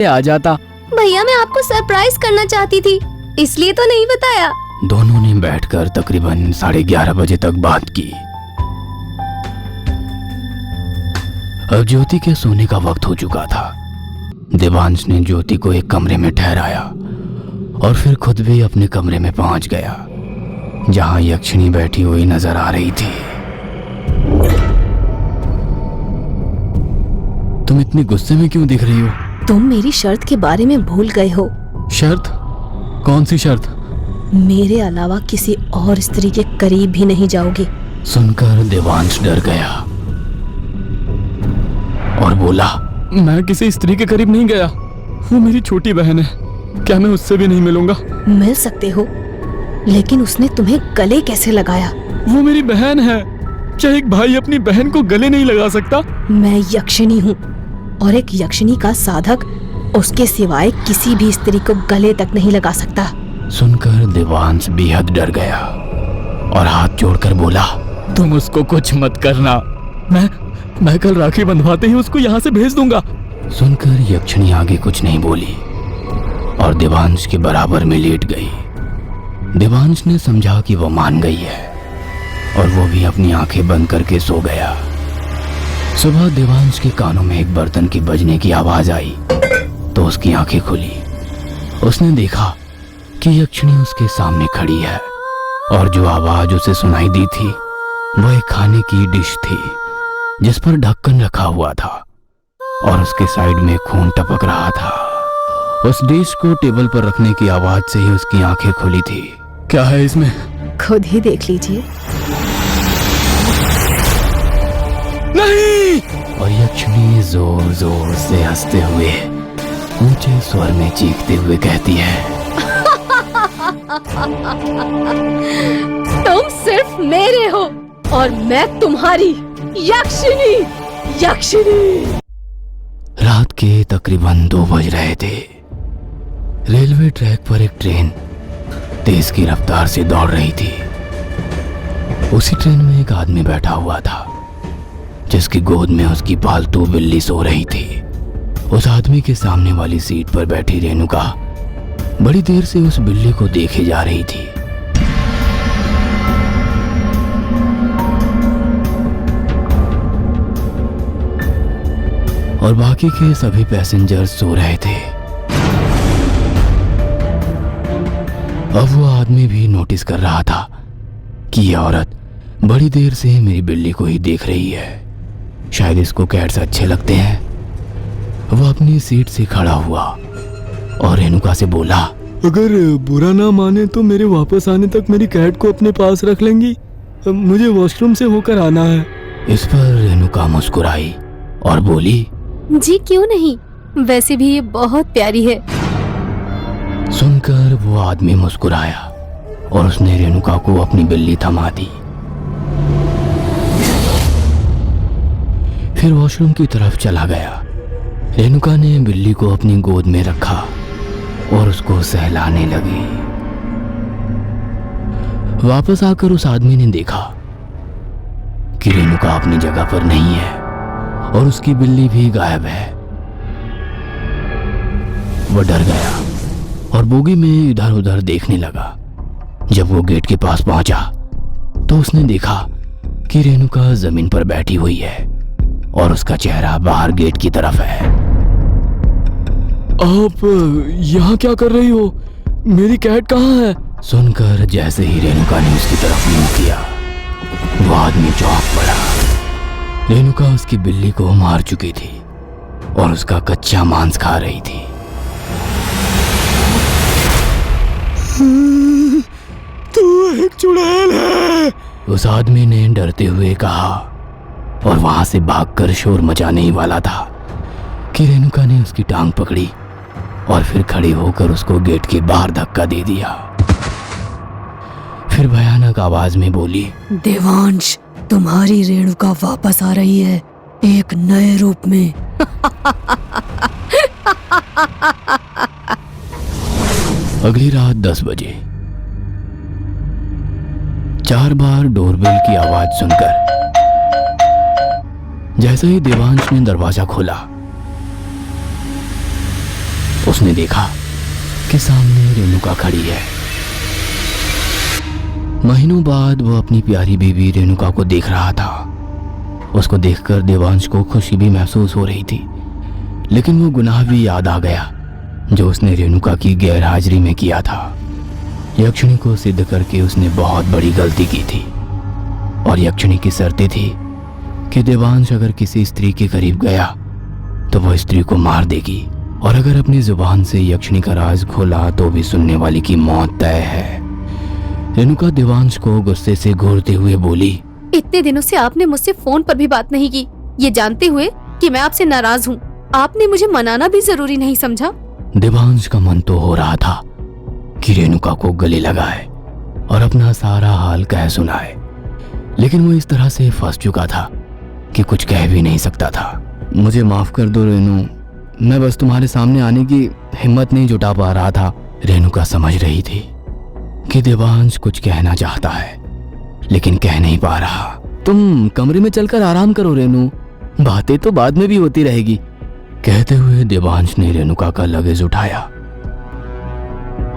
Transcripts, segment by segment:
आ जाता। भैया मैं आपको सरप्राइज करना चाहती थी, इसलिए तो नहीं बताया। दोनों ने बैठकर तकरीबन 11:30 बजे तक बात की। अब ज्योति के सोने का वक्त हो चुका था। देवांश ने ज्योति को एक कमरे में ठहराया और फिर खुद भी अपने कमरे में पहुंच गया, जहां यक्षिणी बैठी हुई नजर आ रही थी। तुम इतनी गुस्से में क्यों दिख रही हो? तुम मेरी शर्त के बारे में भूल गए हो। शर्त? कौन सी शर्त? मेरे अलावा किसी और स्त्री के करीब भी नहीं जाओगे। सुनकर देवांश डर गया और बोला, मैं किसी स्त्री के करीब नहीं गया। वो मेरी छोटी बहन है, क्या मैं उससे भी नहीं मिलूंगा? मिल सकते हो, लेकिन उसने तुम्हें गले कैसे लगाया? वो मेरी बहन है, क्या एक भाई अपनी बहन को गले नहीं लगा सकता? मैं यक्षिणी हूँ और एक यक्षिणी का साधक उसके सिवाय किसी भी स्त्री को गले तक नहीं लगा सकता। सुनकर देवांश बेहद डर गया और हाथ जोड़कर बोला, तुम उसको कुछ मत करना, मैं कल राखी बंधवाते ही उसको यहाँ से भेज दूंगा। सुनकर यक्षिणी आगे कुछ नहीं बोली और देवांश के बराबर में लेट गई। देवांश ने समझा कि वो मान गई है और वो भी अपनी आंखें बंद करके सो गया। सुबह देवांश के कानों में एक बर्तन की बजने की आवाज आई तो उसकी आंखें खुली। उसने देखा कि यक्षिणी उसके सामने खड़ी है और जो आवाज उसे सुनाई दी थी वह एक खाने की डिश थी जिस पर ढक्कन रखा हुआ था और उसके साइड में खून टपक रहा था। उस डिश को टेबल पर रखने की आवाज से ही उसकी आंखें खुली थी। क्या है इसमें? खुद ही देख लीजिए। नहीं! और यक्षिणी जोर जोर से हंसते हुए ऊंचे स्वर में चीखते हुए कहती है, तुम सिर्फ मेरे हो और मैं तुम्हारी। यक्षिणी, यक्षिणी। रात के तकरीबन 2 बज रहे थे। रेलवे ट्रैक पर एक ट्रेन तेज की रफ्तार से दौड़ रही थी। उसी ट्रेन में एक आदमी बैठा हुआ था जिसकी गोद में उसकी पालतू बिल्ली सो रही थी। उस आदमी के सामने वाली सीट पर बैठी रेणुका बड़ी देर से उस बिल्ली को देखे जा रही थी। और बाकी के सभी पैसेंजर सो रहे थे। अब वो आदमी भी नोटिस कर रहा था कि ये औरत बड़ी देर से मेरी बिल्ली को ही देख रही है, शायद इसको कैट्स अच्छे लगते हैं। वो अपनी सीट से खड़ा हुआ और रेणुका से बोला, अगर बुरा ना माने तो मेरे वापस आने तक मेरी कैट को अपने पास रख लेंगी, मुझे वॉशरूम से होकर आना है। इस पर रेणुका मुस्कुराई और बोली, जी क्यों नहीं, वैसे भी ये बहुत प्यारी है। सुनकर वो आदमी मुस्कुराया और उसने रेणुका को अपनी बिल्ली थमा दी। फिर वॉशरूम की तरफ चला गया। रेणुका ने बिल्ली को अपनी गोद में रखा और उसको सहलाने लगी। वापस आकर उस आदमी ने देखा कि रेणुका अपनी जगह पर नहीं है और उसकी बिल्ली भी गायब है। वह डर गया और बोगी में इधर उधर देखने लगा। जब वो गेट के पास पहुंचा तो उसने देखा कि रेणुका जमीन पर बैठी हुई है और उसका चेहरा बाहर गेट की तरफ है। आप यहाँ क्या कर रही हो? मेरी कैट कहाँ है? सुनकर जैसे ही रेणुका ने उसकी तरफ मुंह किया, वो आदमी चौंक पड़ा। रेणुका उसकी बिल्ली को मार चुकी थी और उसका कच्चा मांस खा रही थी। तू एक चुड़ैल है, उस आदमी ने डरते हुए कहा और वहां से भागकर शोर मचाने ही वाला था कि रेणुका ने उसकी टांग पकड़ी और फिर खड़ी होकर उसको गेट के बाहर धक्का दे दिया। फिर भयानक आवाज में बोली, देवांश, तुम्हारी रेणुका वापस आ रही है, एक नए रूप में। अगली रात 10 बजे 4 बार डोरबेल की आवाज सुनकर जैसे ही देवांश ने दरवाजा खोला उसने देखा कि सामने रेणुका खड़ी है। महीनों बाद वो अपनी प्यारी बीवी रेणुका को देख रहा था। उसको देखकर देवांश को खुशी भी महसूस हो रही थी, लेकिन वो गुनाह भी याद आ गया जो उसने रेणुका की गैर हाजिरी में किया था। यक्षिणी को सिद्ध करके उसने बहुत बड़ी गलती की थी, और यक्षिणी की शर्तें थी कि देवांश अगर किसी स्त्री के करीब गया तो वह स्त्री को मार देगी, और अगर अपनी जुबान से यक्षिणी का राज खोला तो भी सुनने वाली की मौत तय है। रेणुका देवांश को गुस्से से घूरते हुए बोली, इतने दिनों से आपने मुझसे फोन पर भी बात नहीं की, ये जानते हुए कि मैं आपसे नाराज हूँ। आपने मुझे मनाना भी जरूरी नहीं समझा। देवांश का मन तो हो रहा था कि रेणुका को गले लगाए और अपना सारा हाल कह सुनाए, लेकिन वो इस तरह से फंस चुका था कि कुछ कह भी नहीं सकता था। मुझे माफ कर दो रेणु, मैं बस तुम्हारे सामने आने की हिम्मत नहीं जुटा पा रहा था। रेणुका समझ रही थी कि देवांश कुछ कहना चाहता है लेकिन कह नहीं पा रहा। तुम कमरे में चलकर आराम करो रेणु, बातें तो बाद में भी होती रहेगी। कहते हुए देवांश ने रेणुका का लगेज उठाया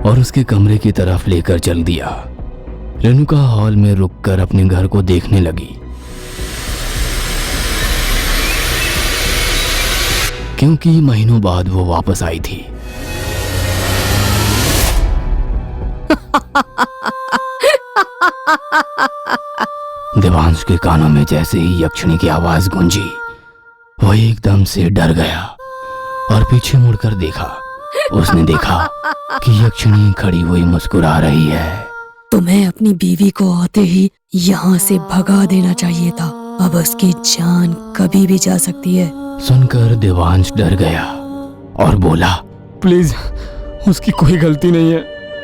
और उसके कमरे की तरफ लेकर चल दिया। रेणुका हॉल में रुककर अपने घर को देखने लगी, क्योंकि महीनों बाद वो वापस आई थी। देवांश के कानों में जैसे ही यक्षिणी की आवाज गूंजी, वह एकदम से डर गया और पीछे मुड़कर देखा। उसने देखा कि यक्षिणी खड़ी हुई मुस्कुरा रही है। तुम्हें अपनी बीवी को आते ही यहाँ से भगा देना चाहिए था, अब उसकी जान कभी भी जा सकती है। सुनकर देवांश डर गया और बोला, प्लीज उसकी कोई गलती नहीं है,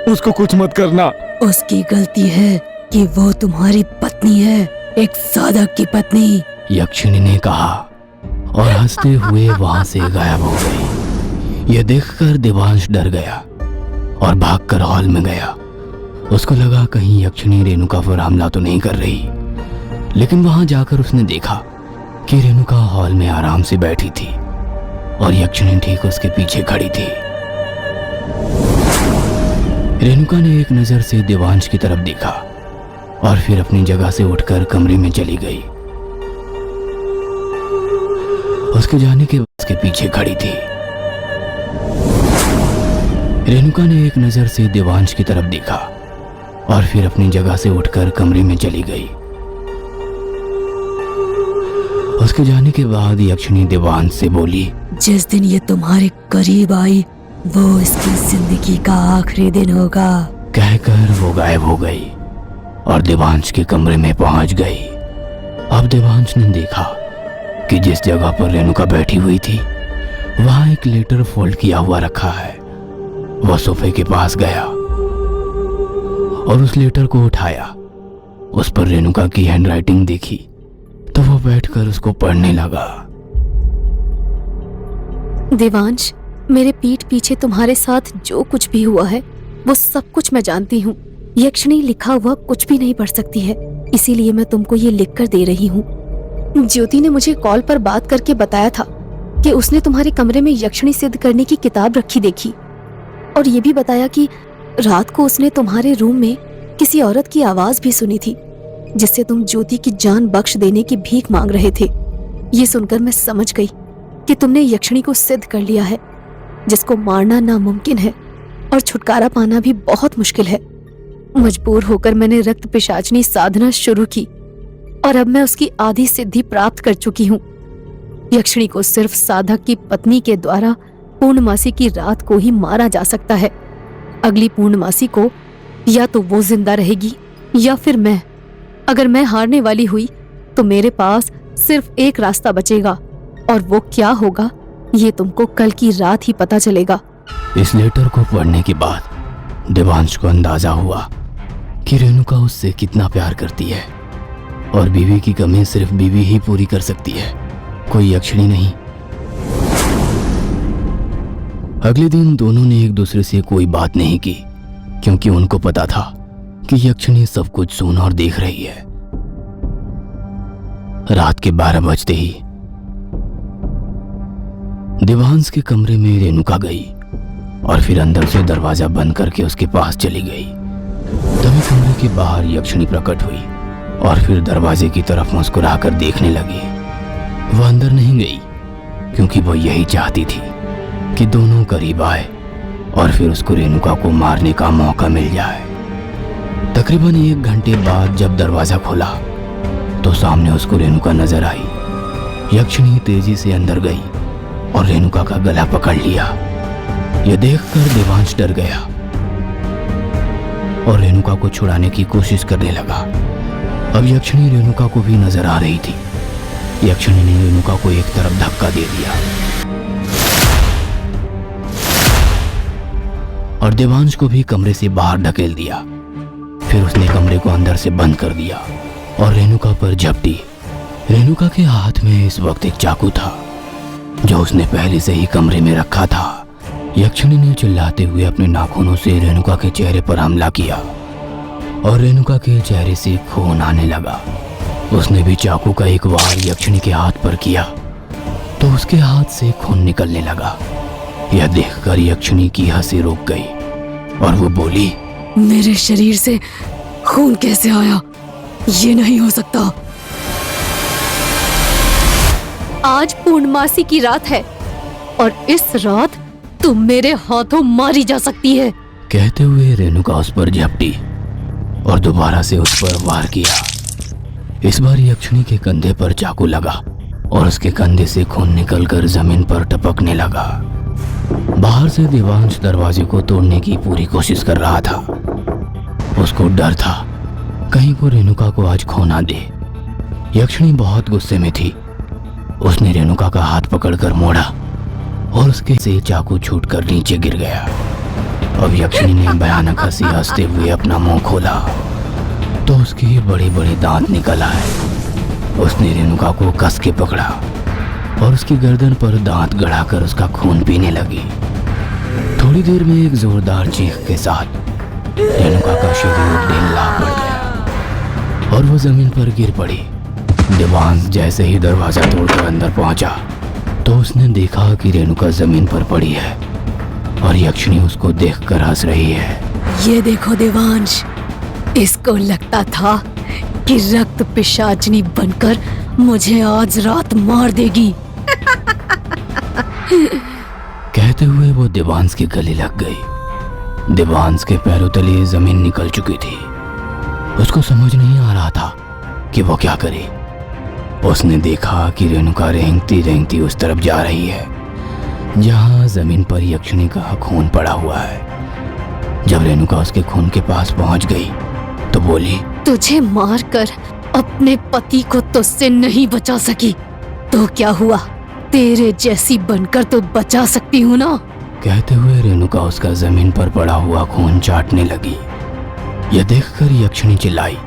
उसको कुछ मत करना। उसकी गलती है कि वो तुम्हारी पत्नी है, एक साधक की पत्नी। यक्षिणी ने कहा और हंसते हुए वहां से गायब हो गई। यह देखकर देवांश डर गया और भागकर हॉल में गया। उसको लगा कहीं यक्षिणी रेणुका पर हमला तो नहीं कर रही, लेकिन वहां जाकर उसने देखा कि रेणुका हॉल में आराम से बैठी थी और यक्षिणी ठीक उसके पीछे खड़ी थी। रेणुका ने एक नजर से देवांश की तरफ देखा और फिर अपनी जगह से उठकर कमरे में चली गई। उसके जाने के उसके पीछे खड़ी थी। रेणुका ने एक नजर से देवांश की तरफ देखा और फिर अपनी जगह से उठकर कमरे में चली गई। उसके जाने के बाद यक्षिणी देवांश से बोली, जिस दिन ये तुम्हारे करीब आई वो इसकी जिंदगी का आखिरी दिन होगा। कहकर वो गायब हो गई और देवांश के कमरे में पहुंच गई। अब देवांश ने देखा कि जिस जगह पर रेणुका बैठी हुई थी वहां एक लेटर फोल्ड किया हुआ रखा है। वह सोफे के पास गया और उस लेटर को उठाया। उस पर रेणुका की हैंडराइटिंग देखी तो वो बैठकर उसको पढ़ने लगा। देवांश, मेरे पीठ पीछे तुम्हारे साथ जो कुछ भी हुआ है वो सब कुछ मैं जानती हूँ। यक्षिणी लिखा हुआ कुछ भी नहीं पढ़ सकती है, इसीलिए मैं तुमको ये लिख कर दे रही हूँ। ज्योति ने मुझे कॉल पर बात करके बताया था कि उसने तुम्हारे कमरे में यक्षिणी सिद्ध करने की किताब रखी देखी, और ये भी बताया कि रात को उसने तुम्हारे रूम में किसी औरत की आवाज भी सुनी थी जिससे तुम ज्योति की जान बख्श देने की भीख मांग रहे थे। ये सुनकर मैं समझ गई कि तुमने यक्षिणी को सिद्ध कर लिया है, जिसको मारना नामुमकिन है और छुटकारा पाना भी बहुत मुश्किल है। मजबूर होकर मैंने रक्त पिशाचनी साधना शुरू की और अब मैं उसकी आधी सिद्धि प्राप्त कर चुकी हूँ। यक्षिणी को सिर्फ साधक की पत्नी के द्वारा पूर्णमासी की रात को ही मारा जा सकता है। अगली पूर्णमासी को या तो वो जिंदा रहेगी या फिर मैं। अगर मैं हारने वाली हुई तो मेरे पास सिर्फ एक रास्ता बचेगा, और वो क्या होगा ये तुमको कल की रात ही पता चलेगा। इस लेटर को पढ़ने के बाद देवांश को अंदाजा हुआ कि रेणुका उससे कितना प्यार करती है और बीवी की कमी सिर्फ बीवी ही पूरी कर सकती है, कोई यक्षिणी नहीं। अगले दिन दोनों ने एक दूसरे से कोई बात नहीं की, क्योंकि उनको पता था कि यक्षिणी सब कुछ सुन और देख रही है। रात के 12 बजते ही देवांश के कमरे में रेणुका गई और फिर अंदर से दरवाजा बंद करके उसके पास चली गई। तभी कमरे के बाहर यक्षिणी प्रकट हुई और फिर दरवाजे की तरफ मुस्कुराकर देखने लगी। वह अंदर नहीं गई क्योंकि वह यही चाहती थी कि दोनों करीब आए और फिर उसको रेणुका को मारने का मौका मिल जाए। तकरीबन 1 घंटे बाद जब दरवाजा खोला तो सामने उसको रेणुका नजर आई। यक्षिणी तेजी से अंदर गई और रेणुका का गला पकड़ लिया। यह देखकर देवांश डर गया और रेणुका को छुड़ाने की कोशिश करने लगा। अब यक्षिणी रेणुका को भी नजर आ रही थी। यक्षिणी ने रेणुका को एक तरफ धक्का दे दिया और देवांश को भी कमरे से बाहर ढकेल दिया। फिर उसने कमरे को अंदर से बंद कर दिया और रेणुका पर झपटी। रेणुका के हाथ में इस वक्त एक चाकू था जो उसने पहले से ही कमरे में रखा था। यक्षिणी ने चिल्लाते हुए अपने नाखूनों से रेणुका के चेहरे पर हमला किया और रेणुका के चेहरे से खून आने लगा। उसने भी चाकू का एक वार यक्षिणी के हाथ पर किया तो उसके हाथ से खून निकलने लगा। यह देखकर यक्षिणी की हंसी रुक गई और वो बोली, मेरे शरीर से खून कैसे आया? ये नहीं हो सकता। आज पूर्णमासी की रात है और इस रात तुम मेरे हाथों मारी जा सकती है। कहते हुए रेणुका उस पर झपटी और दोबारा से उस पर वार किया। इस बार यक्षिणी के कंधे पर चाकू लगा और उसके कंधे से खून निकलकर जमीन पर टपकने लगा। बाहर से देवांश दरवाजे को तोड़ने की पूरी कोशिश कर रहा था। उसको डर था कहीं वो रेणुका को आज खो ना दे। यक्षिणी बहुत गुस्से में थी। उसने रेणुका का हाथ पकड़कर मोड़ा और उसके से चाकू छूटकर नीचे गिर गया। अब यक्षिणी ने भयानक हंसी हंसते हुए अपना मुंह खोला तो उसके बड़े बड़े दांत निकल आए। उसने रेणुका को कस के पकड़ा और उसकी गर्दन पर दांत गड़ाकर उसका खून पीने लगी। थोड़ी देर में एक जोरदार चीख के साथ रेणुका का शरीर ढीला पड़ गया और वो जमीन पर गिर पड़ी। देवांश जैसे ही दरवाजा तोड़कर अंदर पहुंचा तो उसने देखा कि रेणुका जमीन पर पड़ी है और यक्षिणी उसको देखकर हंस रही है। ये देखो देवांश, इसको लगता था कि रक्त पिशाचिनी बनकर मुझे आज रात मार देगी। कहते हुए वो देवांश के गले लग गई। देवांश के पैरों तले जमीन निकल चुकी थी। उसको समझ नहीं आ रहा था कि वो क्या करे। उसने देखा कि रेणुका रेंगती रेंगती उस तरफ जा रही है जहां जमीन पर यक्षिणी का खून पड़ा हुआ है। जब रेणुका उसके खून के पास पहुंच गई तो बोली, तुझे मारकर अपने पति को तुझसे नहीं बचा सकी तो क्या हुआ, तेरे जैसी बनकर तो बचा सकती हूँ ना। कहते हुए रेणुका उसका जमीन पर पड़ा हुआ खून चाटने लगी। यह देखकर यक्षिणी चिल्लाई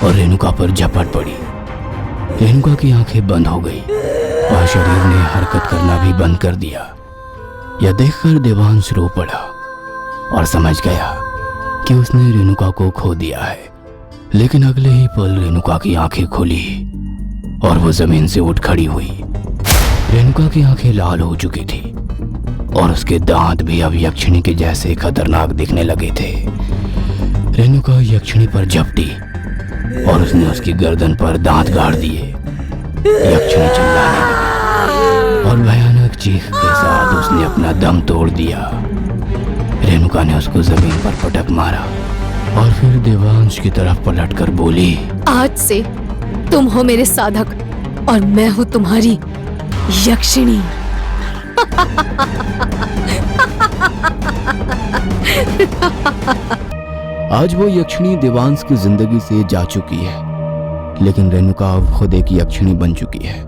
और रेणुका पर झपट पड़ी। रेणुका की आंखें बंद हो गई और शरीर ने हरकत करना भी बंद कर दिया। यह देखकर देवांश रो पड़ा और समझ गया कि उसने रेणुका को खो दिया है। लेकिन अगले ही पल रेणुका की आंखें खुली और वो जमीन से उठ खड़ी हुई। रेणुका की आंखें लाल हो चुकी थी और उसके दांत भी अब यक्षिणी के जैसे खतरनाक दिखने लगे थे। रेणुका यक्षिणी पर झपटी और उसने उसकी गर्दन पर दांत गाड़ दिए। यक्षिणी चिल्लाने लगी और भयानक चीख के साथ उसने अपना दम तोड़ दिया। रेणुका ने उसको जमीन पर पटक मारा और फिर देवांश की तरफ पलटकर बोली, आज से तुम हो मेरे साधक और मैं हूँ तुम्हारी यक्षिणी। आज वो यक्षिणी देवांश की जिंदगी से जा चुकी है, लेकिन रेणुका अब खुद एक यक्षिणी बन चुकी है।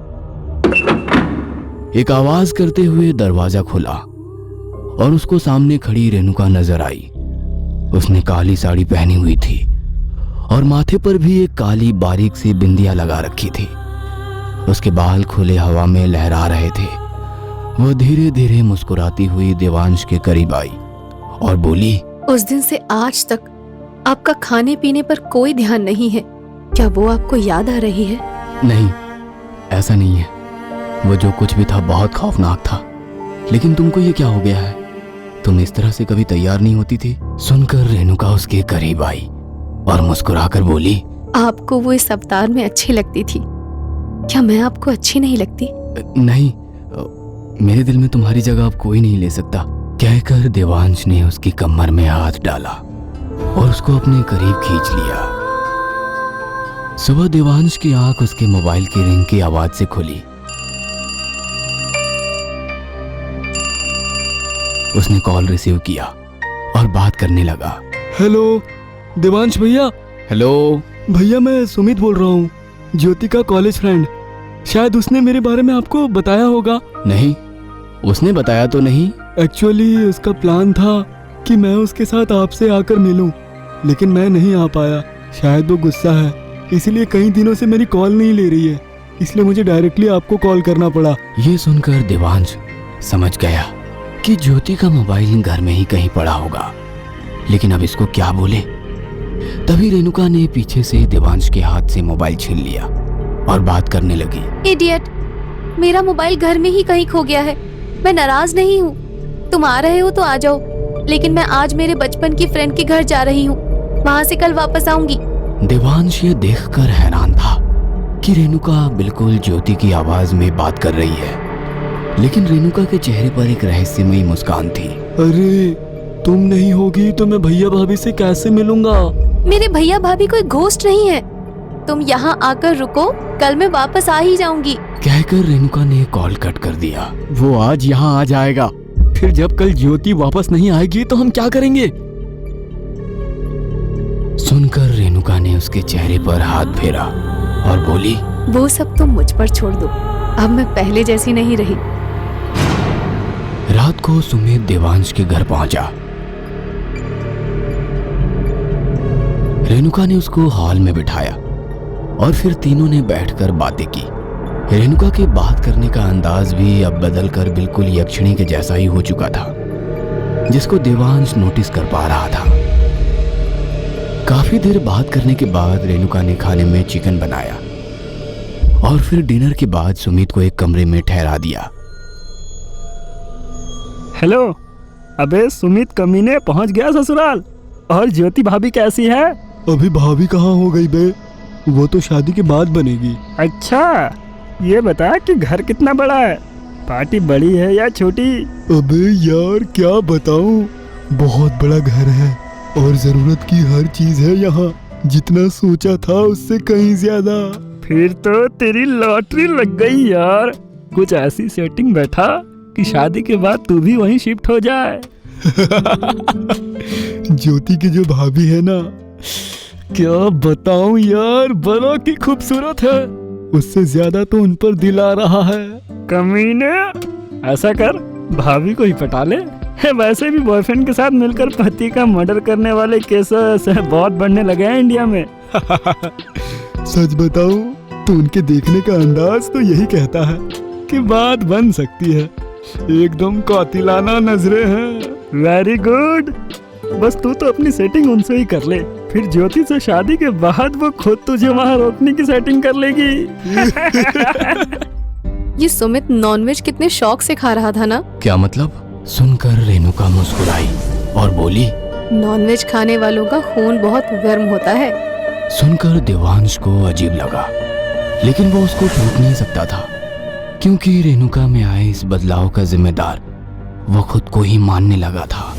एक आवाज करते हुए दरवाजा खुला और उसको सामने खड़ी रेणुका नजर आई। उसने काली साड़ी पहनी हुई थी और माथे पर भी एक काली बारीक सी बिंदिया लगा रखी थी। उसके बाल खुले हवा में लहरा रहे थे। वो धीरे धीरे मुस्कुराती हुई देवांश के करीब आई और बोली, उस दिन से आज तक आपका खाने पीने पर कोई ध्यान नहीं है, क्या वो आपको याद आ रही है? नहीं, ऐसा नहीं है। वो जो कुछ भी था बहुत खौफनाक था, लेकिन तुमको ये क्या हो गया है? तुम इस तरह से कभी तैयार नहीं होती थी। सुनकर रेणुका उसके करीब आई और मुस्कुराकर बोली, आपको वो इस अवतार में अच्छी लगती थी, क्या मैं आपको अच्छी नहीं लगती? नहीं, मेरे दिल में तुम्हारी जगह अब कोई नहीं ले सकता। कहकर देवांश ने उसकी कमर में हाथ डाला और उसको अपने करीब खींच लिया। सुबह देवांश की आंख उसके मोबाइल की रिंग की आवाज से खुली। उसने कॉल रिसीव किया और बात करने लगा। हेलो देवांश भैया। हेलो भैया मैं सुमित बोल रहा हूँ, ज्योति का कॉलेज फ्रेंड। शायद उसने मेरे बारे में आपको बताया होगा। नहीं, उसने बताया तो नहीं। एक्चुअली उसका प्लान था कि मैं उसके साथ आपसे आकर मिलूं, लेकिन मैं नहीं आ पाया। शायद वो गुस्सा है, इसीलिए कई दिनों से मेरी कॉल नहीं ले रही है, इसलिए मुझे डायरेक्टली आपको कॉल करना पड़ा। ये सुनकर देवांश समझ गया कि ज्योति का मोबाइल घर में ही कहीं पड़ा होगा, लेकिन अब इसको क्या बोले। तभी रेणुका ने पीछे से देवांश के हाथ से मोबाइल छीन लिया और बात करने लगी। इडियट, मेरा मोबाइल घर में ही कहीं खो गया है। मैं नाराज नहीं हूँ, तुम आ रहे हो तो आ जाओ, लेकिन मैं आज मेरे बचपन की फ्रेंड के घर जा रही हूँ, वहाँ से कल वापस आऊंगी। देवांश ये देखकर हैरान था कि रेणुका बिल्कुल ज्योति की आवाज में बात कर रही है, लेकिन रेणुका के चेहरे पर एक रहस्यमयी मुस्कान थी। अरे तुम नहीं होगी तो मैं भैया भाभी से कैसे मिलूंगा? मेरे भैया भाभी कोई घोस्ट नहीं है, तुम यहाँ आकर रुको, कल मैं वापस आ ही जाऊंगी। कहकर रेणुका ने कॉल कट कर दिया। वो आज यहाँ आ जाएगा, फिर जब कल ज्योति वापस नहीं आएगी तो हम क्या करेंगे? सुनकर रेणुका ने उसके चेहरे पर हाथ फेरा और बोली, वो सब तुम मुझ पर छोड़ दो, अब मैं पहले जैसी नहीं रही। रात को सुमित देवांश के घर पहुंचा। रेणुका ने उसको हॉल में बिठाया और फिर तीनों ने बैठकर बातें की। रेणुका के बात करने का अंदाज भी अब बदलकर बिल्कुल यक्षिणी के जैसा ही हो चुका था, जिसको देवांश नोटिस कर पा रहा था। काफी देर बात करने के बाद रेणुका ने खाने में चिकन बनाया और फिर डिनर के बाद सुमित को एक कमरे में ठहरा दिया। हेलो, अबे सुमित कमीने पहुंच गया ससुराल। और ज्योति भाभी कैसी है? अभी भाभी कहाँ हो गई बे? वो तो शादी के बाद बनेगी। अच्छा, ये बता कि घर कितना बड़ा है? पार्टी बड़ी है या छोटी? अबे यार क्या बताऊं, बहुत बड़ा घर है और जरूरत की हर चीज है यहाँ। जितना सोचा था उससे कहीं ज्यादा। फिर तो तेरी लॉटरी लग गई यार। कुछ ऐसी सेटिंग बैठा कि शादी के बाद तू भी वहीं शिफ्ट हो जाए। ज्योति की जो भाभी है ना, क्या बताऊं यार, बड़ा की खूबसूरत है। उससे ज्यादा तो उन पर दिल आ रहा है। कमीने, ऐसा कर, भाभी को ही पटा ले। वैसे भी बॉयफ्रेंड के साथ मिलकर पति का मर्डर करने वाले केसेस बहुत बढ़ने लगे हैं इंडिया में। सच बताऊं तो उनके देखने का अंदाज तो यही कहता है कि बात बन सकती है। एकदम कातिलाना नजरें हैं। वेरी गुड, बस तू तो अपनी सेटिंग उनसे ही कर ले, फिर ज्योति से शादी के बाद वो खुद तुझे वहाँ रोकने की सेटिंग कर लेगी। ये सुमित नॉनवेज कितने शौक से खा रहा था ना। क्या मतलब? सुनकर रेणुका मुस्कुराई और बोली, नॉनवेज खाने वालों का खून बहुत गर्म होता है। सुनकर देवांश को अजीब लगा, लेकिन वो उसको टोक नहीं सकता था, क्योंकि रेणुका में आए इस बदलाव का जिम्मेदार वो खुद को ही मानने लगा था।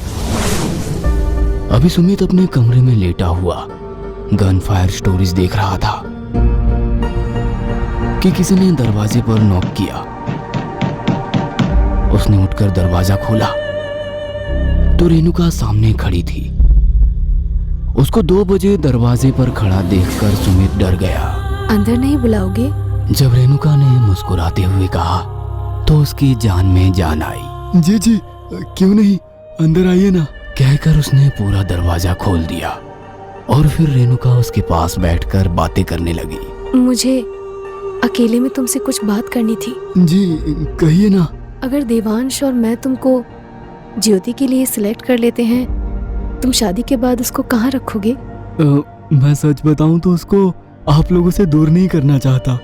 अभी सुमित अपने कमरे में लेटा हुआ गन फायर स्टोरीज देख रहा था कि किसी ने दरवाजे पर नॉक किया। उसने उठकर दरवाजा खोला तो रेणुका सामने खड़ी थी। उसको 2 बजे दरवाजे पर खड़ा देखकर सुमित डर गया। अंदर नहीं बुलाओगे? जब रेणुका ने मुस्कुराते हुए कहा तो उसकी जान में जान आई। जी जी, क्यों नहीं, अंदर आइए ना। कहकर उसने पूरा दरवाजा खोल दिया और फिर रेणुका उसके पास बैठकर बातें करने लगी। मुझे अकेले में तुमसे कुछ बात करनी थी। जी कहिए ना। अगर देवांश और मैं तुमको ज्योति के लिए सिलेक्ट कर लेते हैं, तुम शादी के बाद उसको कहाँ रखोगे? मैं सच बताऊं तो उसको आप लोगों से दूर नहीं करना चाहता,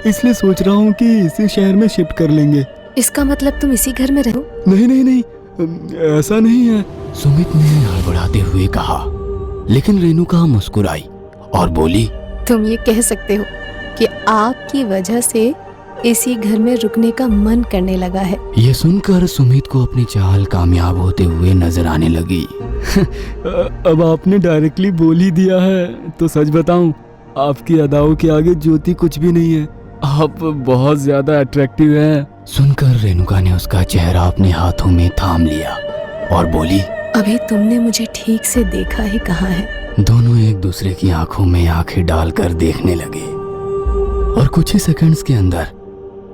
इसलिए सोच रहा हूँ कि इसी शहर में शिफ्ट कर लेंगे। इसका मतलब तुम इसी घर में रहो? नहीं नहीं नहीं, ऐसा नहीं है। सुमित ने हड़बड़ाते हुए कहा, लेकिन रेणुका मुस्कुराई और बोली, तुम ये कह सकते हो कि आपकी वजह से इसी घर में रुकने का मन करने लगा है। ये सुनकर सुमित को अपनी चाल कामयाब होते हुए नजर आने लगी। अब आपने डायरेक्टली बोल ही दिया है तो सच बताऊं, आपकी अदाओं के आगे ज्योति कुछ भी नहीं है। आप बहुत ज्यादा अट्रैक्टिव हैं। सुनकर रेणुका ने उसका चेहरा अपने हाथों में थाम लिया और बोली, अभी तुमने मुझे ठीक से देखा ही कहाँ है। दोनों एक दूसरे की आंखों में आंखें डालकर देखने लगे और कुछ ही सेकंड्स के अंदर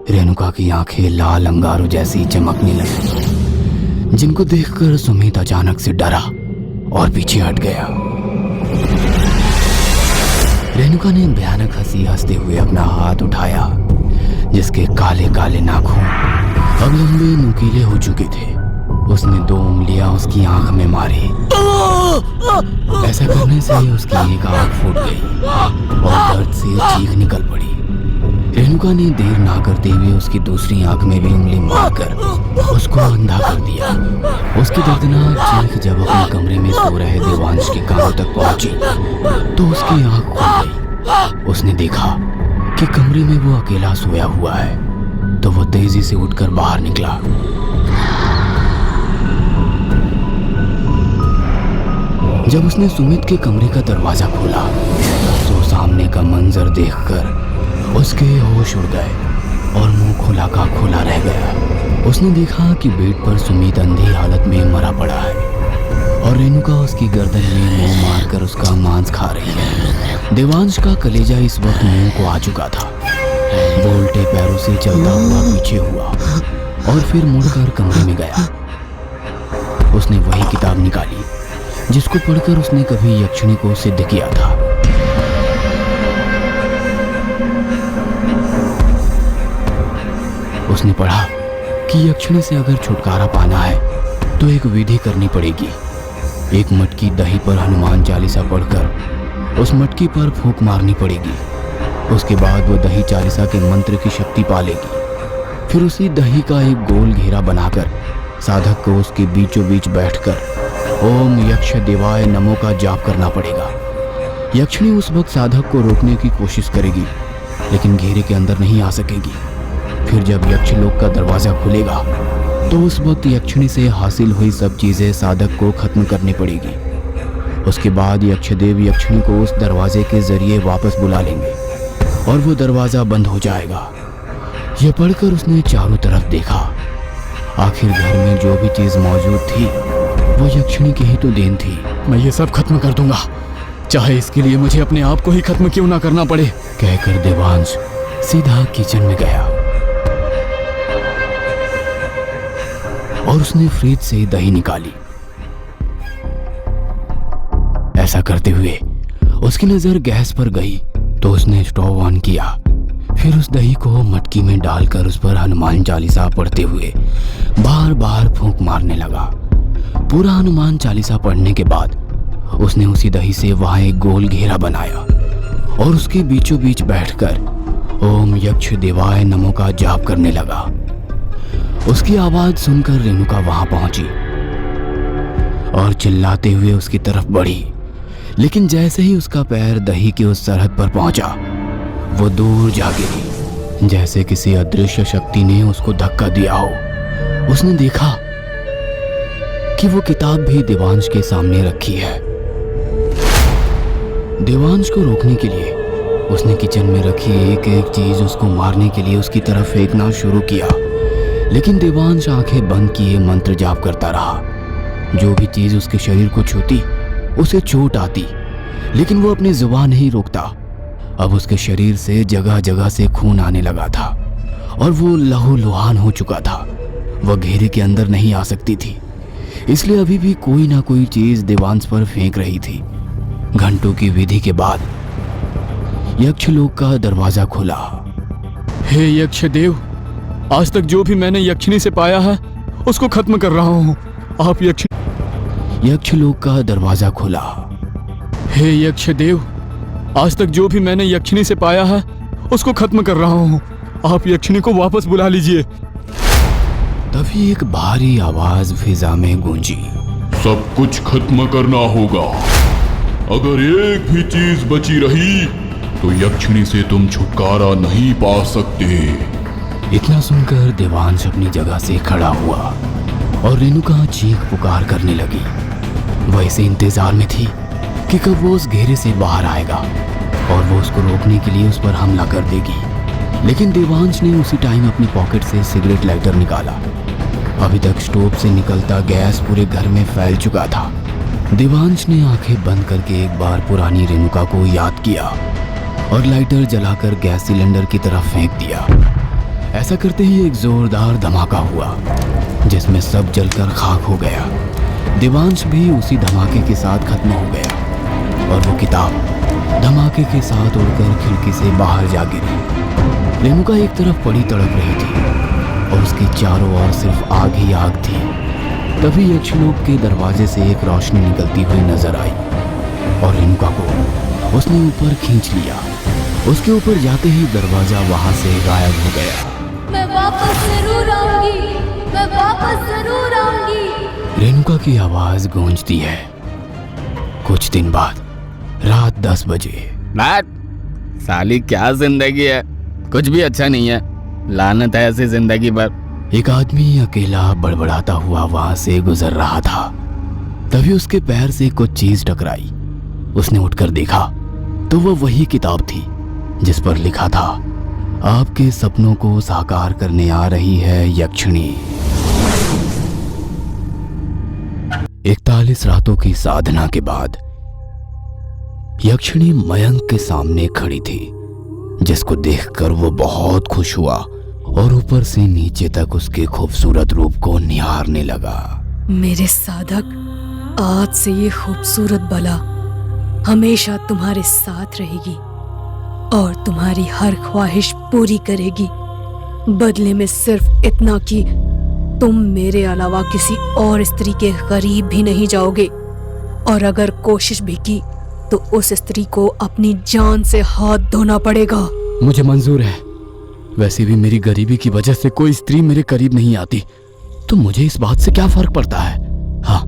रेणुका की आंखें लाल अंगारों जैसी चमकने लगी, जिनको देखकर सुमित अचानक से डरा और पीछे हट गया। रेणुका ने भयानक हंसी हंसते हुए अपना हाथ उठाया, जिसके काले काले नाखून अब लंबे नुकीले हो चुके थे। उसने 2 उंगलियां उसकी आंख में मारी। ऐसा करने से उसकी एक आंख फूट गई और दर्द से चीख निकल पड़ी। रेणुका ने देर ना करते हुए उसकी दूसरी आंख में भी उंगली मारकर उसको अंधा कर दिया। उसकी दर्दनाक चीख जब अपने कमरे में सो रहे देवांश के कानों तक पहुंची तो उसकी आंख खुल गई। उसने देखा कि कमरे में वो अकेला सोया हुआ है, तो वो तेजी से उठकर बाहर निकला। जब उसने सुमित के कमरे का दरवाजा खोला तो सामने का मंजर देखकर उसके होश उड़ गए और मुंह खुला का खुला रह गया। उसने देखा कि बेड पर सुमित अंधी हालत में मरा पड़ा है और रेणुका उसकी गर्दन में मुंह मारकर उसका मांस खा रही है। देवांश का कलेजा इस वक्त मुंह को आ चुका था। वो उल्टे पैरों से चलता हुआ पीछे हुआ और फिर मुड़कर कमरे में गया। उसने वही किताब निकाली जिसको पढ़कर उसने कभी यक्षिणी को सिद्ध किया था। उसने पढ़ा कि यक्षिणी से अगर छुटकारा पाना है तो एक विधि करनी पड़ेगी। एक मटकी दही पर हनुमान चालीसा पढ़कर उस मटकी पर फूंक मारनी पड़ेगी। उसके बाद वो दही चालीसा के मंत्र की शक्ति पालेगी। फिर उसी दही का एक गोल घेरा बनाकर साधक को उसके बीचों बीच बैठकर ओम यक्ष देवाय नमो का जाप करना पड़ेगा। यक्षिणी उस वक्त साधक को रोकने की कोशिश करेगी, लेकिन घेरे के अंदर नहीं आ सकेगी। फिर जब यक्षलोक का दरवाजा खुलेगा तो उस वक्त यक्षिणी से हासिल हुई सब चीजें साधक को खत्म करनी पड़ेगी। उसके बाद यक्षदेव यक्षिणी को उस दरवाजे के जरिए वापस बुला लेंगे और वो दरवाजा बंद हो जाएगा। यह पढ़कर उसने चारों तरफ देखा। आखिर घर में जो भी चीज मौजूद थी वो यक्षिणी की ही तो देन थी। मैं ये सब खत्म कर दूंगा, चाहे इसके लिए मुझे अपने आप को ही खत्म क्यों ना करना पड़े। कहकर देवांश सीधा किचन में गया और उसने फ्रिज से दही निकाली। ऐसा करते हुए उसकी नजर गैस पर गई तो उसने स्टोव ऑन किया। फिर उस दही को मटकी में डालकर उस पर हनुमान चालीसा पढ़ते हुए बार बार फूंक मारने लगा। पूरा हनुमान चालीसा पढ़ने के बाद उसने उसी दही से वहां एक गोल घेरा बनाया और उसके बीचों बीच बैठकर ओम यक्ष देवाय नमो का जाप करने लगा। उसकी आवाज सुनकर रेणुका वहां पहुंची और चिल्लाते हुए उसकी तरफ बढ़ी, लेकिन जैसे ही उसका पैर दही की उस सरहद पर पहुंचा वो दूर जा गिरी, जैसे किसी अदृश्य शक्ति ने उसको धक्का दिया हो। उसने देखा कि वो किताब भी देवांश के सामने रखी है। देवांश को रोकने के लिए उसने किचन में रखी एक एक चीज उसको मारने के लिए उसकी तरफ फेंकना शुरू किया, लेकिन देवांश आंखें बंद किए मंत्र जाप करता रहा। जो भी चीज उसके शरीर को छूती उसे चोट आती, लेकिन वो अपनी जुबान नहीं रोकता। अब उसके शरीर से जगह जगह से खून आने लगा था और वो लहूलुहान हो चुका था। वह घेरे के अंदर नहीं आ सकती थी, इसलिए अभी भी कोई ना कोई चीज देवांश पर फेंक रही थी। घंटों की विधि के बाद यक्षलोक का दरवाजा खुला। हे यक्ष देव, आज तक जो भी मैंने यक्षिणी से पाया है उसको खत्म कर रहा हूँ। आप यक्षलोक का दरवाजा खुला। हे यक्ष देव, आज तक जो भी मैंने यक्षिणी से पाया है उसको खत्म कर रहा हूँ। आप यक्षिणी को वापस बुला लीजिए। तभी एक भारी आवाज फिजा में गूंजी। सब कुछ खत्म करना होगा। अगर एक भी चीज बची रही तो यक्षिणी से तुम छुटकारा नहीं पा सकते। इतना सुनकर देवांश अपनी जगह से खड़ा हुआ और रेणुका चीख पुकार करने लगी। वह इसे इंतजार में थी कि कब वो उस घेरे से बाहर आएगा और वो उसको रोकने के लिए उस पर हमला कर देगी। लेकिन देवांश ने उसी टाइम अपनी पॉकेट से सिगरेट लाइटर निकाला। अभी तक स्टोव से निकलता गैस पूरे घर में फैल चुका था। देवांश ने आंखें बंद करके एक बार पुरानी रेणुका को याद किया और लाइटर जलाकर गैस सिलेंडर की तरफ फेंक दिया। ऐसा करते ही एक जोरदार धमाका हुआ जिसमें सब जलकर खाक हो गया। देवांश भी उसी धमाके के साथ खत्म हो गया और वो किताब धमाके के साथ उड़कर खिड़की से बाहर जा गिरी। रेणुका एक तरफ पड़ी तड़प रही थी और उसके चारों ओर सिर्फ आग ही आग थी। तभी यक्षलोक के दरवाजे से एक रोशनी निकलती हुई नजर आई और रेणुका को उसने ऊपर खींच लिया। उसके ऊपर जाते ही दरवाजा वहां से गायब हो गया। मैं वापस जरूर आऊंगी, मैं वापस जरूर आऊंगी। रेणुका की आवाज गूंजती है। कुछ दिन बाद रात 10 बजे। साली क्या जिंदगी है, कुछ भी अच्छा नहीं है, लानत है ऐसी जिंदगी पर। एक आदमी अकेला बड़बड़ाता हुआ वहां से गुजर रहा था। तभी उसके पैर से कुछ चीज टकराई। उसने उठकर देखा तो वह वही किताब थी जिस पर लिखा था, आपके सपनों को साकार करने आ रही है यक्षिणी। 41 रातों की साधना के बाद यक्षिणी मयंक के सामने खड़ी थी, जिसको देखकर वो बहुत खुश हुआ और ऊपर से नीचे तक उसके खूबसूरत रूप को निहारने लगा। मेरे साधक, आज से ये खूबसूरत बला हमेशा तुम्हारे साथ रहेगी और तुम्हारी हर ख्वाहिश पूरी करेगी। बदले में सिर्फ इतना कि तुम मेरे अलावा किसी और स्त्री के करीब भी नहीं जाओगे, और अगर कोशिश भी की तो उस स्त्री को अपनी जान से हाथ धोना पड़ेगा। मुझे मंजूर है। वैसे भी मेरी गरीबी की वजह से कोई स्त्री मेरे करीब नहीं आती, तो मुझे इस बात से क्या फर्क पड़ता है। हाँ।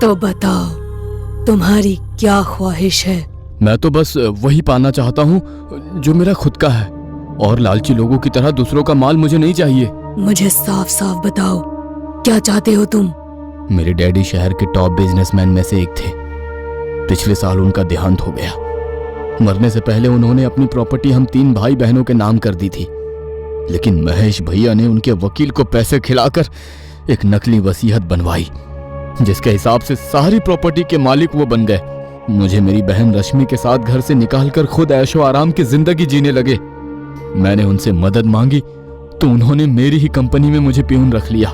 तो बताओ, तुम्हारी क्या ख्वाहिश है? मैं तो बस वही पाना चाहता हूँ जो मेरा खुद का है, और लालची लोगों की तरह दूसरों का माल मुझे नहीं चाहिए। मुझे साफ साफ बताओ, क्या चाहते हो तुम? मेरे डैडी शहर के टॉप बिजनेसमैन में से एक थे। पिछले साल उनका देहांत हो गया। मरने से पहले उन्होंने अपनी प्रॉपर्टी हम 3 भाई बहनों के नाम कर दी थी, लेकिन महेश भैया ने उनके वकील को पैसे खिलाकर एक नकली वसीयत बनवाई, जिसके हिसाब से सारी प्रॉपर्टी के मालिक वो बन गए। मुझे मेरी बहन रश्मि के साथ घर से निकालकर खुद ऐशो आराम की जिंदगी जीने लगे। मैंने उनसे मदद मांगी तो उन्होंने मेरी ही कंपनी में मुझे प्यून रख लिया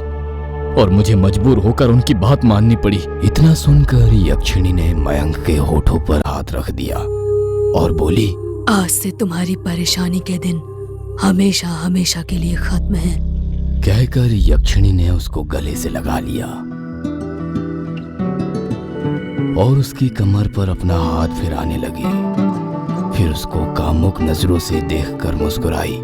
और मुझे मजबूर होकर उनकी बात माननी पड़ी। इतना सुनकर यक्षिणी ने मयंक के होठों पर हाथ रख दिया और बोली, आज से तुम्हारी परेशानी के दिन हमेशा हमेशा के लिए खत्म है। कहकर यक्षिणी ने उसको गले से लगा लिया और उसकी कमर पर अपना हाथ फिराने लगी। फिर उसको कामुक नजरों से देखकर मुस्कुराई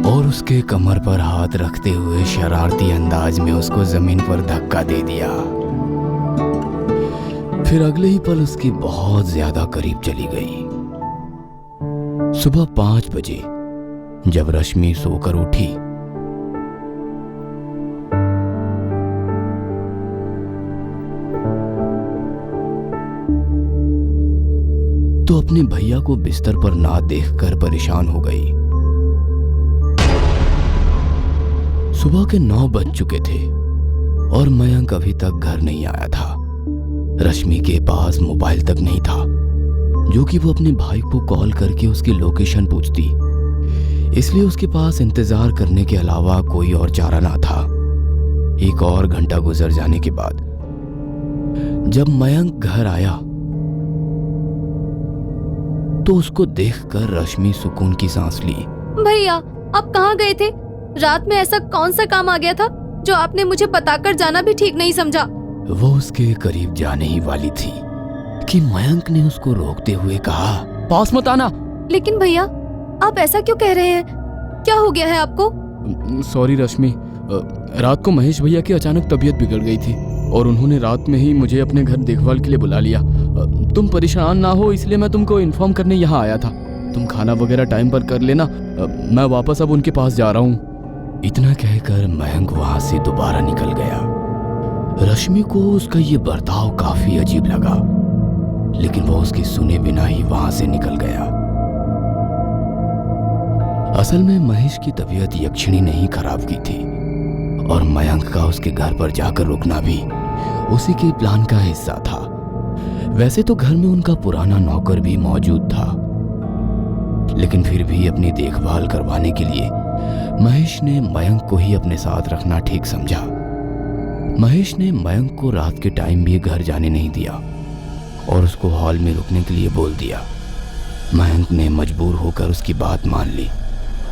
और उसके कमर पर हाथ रखते हुए शरारती अंदाज में उसको जमीन पर धक्का दे दिया। फिर अगले ही पल उसकी बहुत ज्यादा करीब चली गई। सुबह 5 बजे जब रश्मि सोकर उठी तो अपने भैया को बिस्तर पर ना देखकर परेशान हो गई। सुबह के 9 बज चुके थे और मयंक अभी तक घर नहीं आया था। रश्मि के पास मोबाइल तक नहीं था, जो कि वो अपने भाई को कॉल करके उसकी लोकेशन पूछती। इसलिए उसके पास इंतजार करने के अलावा कोई और चारा ना था। 1 और घंटा गुजर जाने के बाद जब मयंक घर आया तो उसको देखकर रश्मि सुकून की सांस ली। भैया, आप कहाँ गए थे? रात में ऐसा कौन सा काम आ गया था जो आपने मुझे बताकर जाना भी ठीक नहीं समझा? वो उसके करीब जाने ही वाली थी कि मयंक ने उसको रोकते हुए कहा, पास मत आना। लेकिन भैया, आप ऐसा क्यों कह रहे हैं? क्या हो गया है आपको? सॉरी रश्मि, रात को महेश भैया की अचानक तबीयत बिगड़ गई थी और उन्होंने रात में ही मुझे अपने घर देखभाल के लिए बुला लिया। तुम परेशान ना हो इसलिए मैं तुमको इन्फॉर्म करने यहाँ आया था। तुम खाना वगैरह टाइम पर कर लेना, मैं वापस अब उनके पास जा रहा हूँ। इतना कहकर मयंक वहां से दोबारा निकल गया। रश्मि को उसका ये बर्ताव काफी अजीब लगा, लेकिन वो उसके सुने बिना ही वहां से निकल गया। असल में महेश की तबीयत यक्षिणी ने ही खराब की थी और मयंक का उसके घर पर जाकर रुकना भी उसी के प्लान का हिस्सा था। वैसे तो घर में उनका पुराना नौकर भी मौजूद था, लेकिन फिर भी अपनी देखभाल करवाने के लिए महेश ने मयंक को ही अपने साथ रखना ठीक समझा। महेश ने मयंक को रात के टाइम भी घर जाने नहीं दिया और उसको हॉल में रुकने के लिए बोल दिया। मयंक ने मजबूर होकर उसकी बात मान ली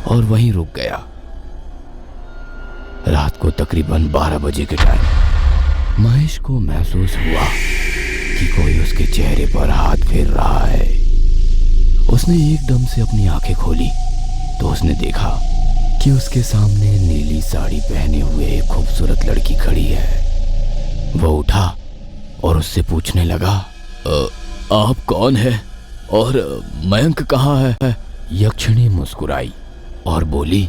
और वहीं रुक गया। रात को तकरीबन 12 बजे के टाइम महेश को महसूस हुआ कि कोई उसके चेहरे पर हाथ फेर रहा है। उसने एकदम से अपनी आंखें खोली तो उसने देखा कि उसके सामने नीली साड़ी पहने हुए एक खूबसूरत लड़की खड़ी है। वो उठा और उससे पूछने लगा, आप कौन है और मयंक कहाँ है? यक्षिणी मुस्कुराई और बोली,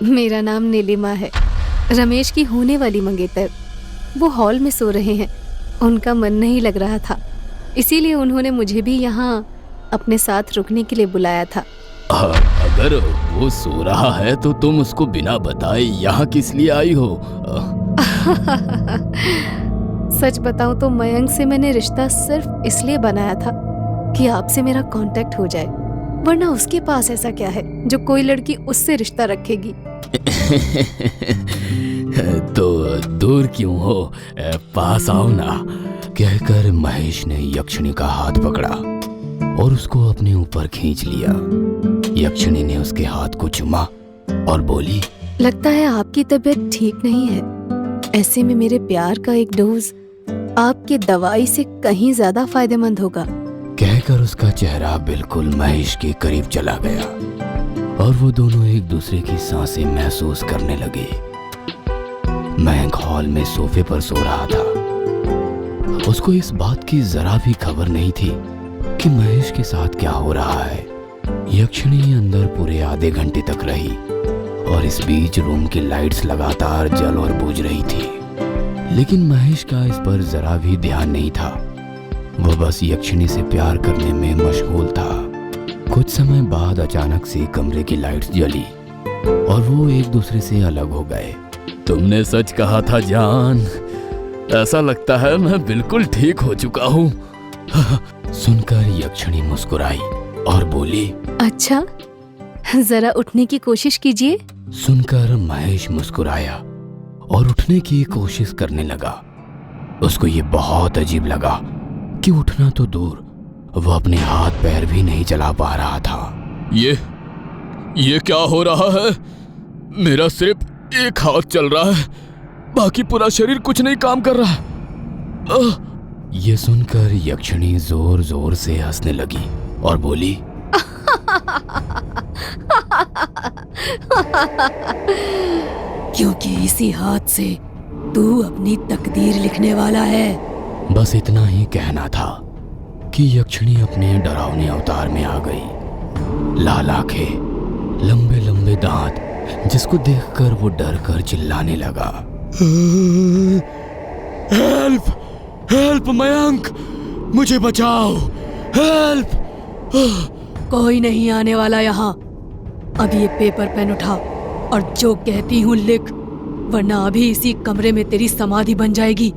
मेरा नाम नीलिमा है, रमेश की होने वाली मंगेतर। वो हॉल में सो रहे हैं, उनका मन नहीं लग रहा था, इसीलिए उन्होंने मुझे भी यहाँ अपने साथ रुकने के लिए बुलाया था। अगर वो सो रहा है तो तुम उसको बिना बताए यहाँ किस लिए आई हो? सच बताऊं तो मयंक से मैंने रिश्ता सिर्फ इसलिए बनाया था कि आपसे मेरा कांटेक्ट हो जाए, वरना उसके पास ऐसा क्या है जो कोई लड़की उससे रिश्ता रखेगी। तो दूर क्यों हो, पास आओ ना, कहकर महेश ने यक्षिणी का हाथ पकड़ा और उसको अपने ऊपर खींच लिया। यक्षिणी ने उसके हाथ को चूमा और बोली, लगता है आपकी तबीयत ठीक नहीं है, ऐसे में मेरे प्यार का एक डोज आपके दवाई से कहीं ज्यादा फायदेमंद होगा। कहकर उसका चेहरा बिल्कुल महेश के करीब चला गया और वो दोनों एक दूसरे की सांसें महसूस करने लगे। मयंक हॉल में सोफे पर सो रहा था। उसको इस बात की जरा भी खबर नहीं थी कि महेश के साथ क्या हो रहा है। यक्षिणी अंदर पूरे आधे घंटे तक रही और इस बीच रूम की लाइट्स लगातार जल और बुझ रही थी, लेकिन महेश का इस पर जरा भी ध्यान नहीं था। वो बस यक्षिणी से प्यार करने में मशगूल था। कुछ समय बाद अचानक से कमरे की लाइट्स जली और वो एक दूसरे से अलग हो गए। तुमने सच कहा था जान, ऐसा लगता है मैं बिल्कुल ठीक हो चुका हूँ। सुनकर यक्षिणी मुस्कुराई और बोली, अच्छा, जरा उठने की कोशिश कीजिए। सुनकर महेश मुस्कुराया और उठने की कोशिश करने लगा। उसको ये बहुत अजीब लगा कि उठना तो दूर, वो अपने हाथ पैर भी नहीं चला पा रहा था। ये क्या हो रहा है? मेरा सिर्फ एक हाथ चल रहा है, बाकी पूरा शरीर कुछ नहीं काम कर रहा। ये सुनकर यक्षिणी जोर जोर से हंसने लगी और बोली, क्योंकि इसी हाथ से तू अपनी तकदीर लिखने वाला है। बस इतना ही कहना था कि यक्षिणी अपने डरावने अवतार में आ गई। लाल आंखें, लंबे लंबे दांत, जिसको देखकर वो डर कर चिल्लाने लगा, हेल्प हेल्प मयंक, मुझे बचाओ, हेल्प। कोई नहीं आने वाला यहाँ। अब ये पेपर पेन उठा और जो कहती हूँ लिख, वरना अभी इसी कमरे में तेरी समाधि बन जाएगी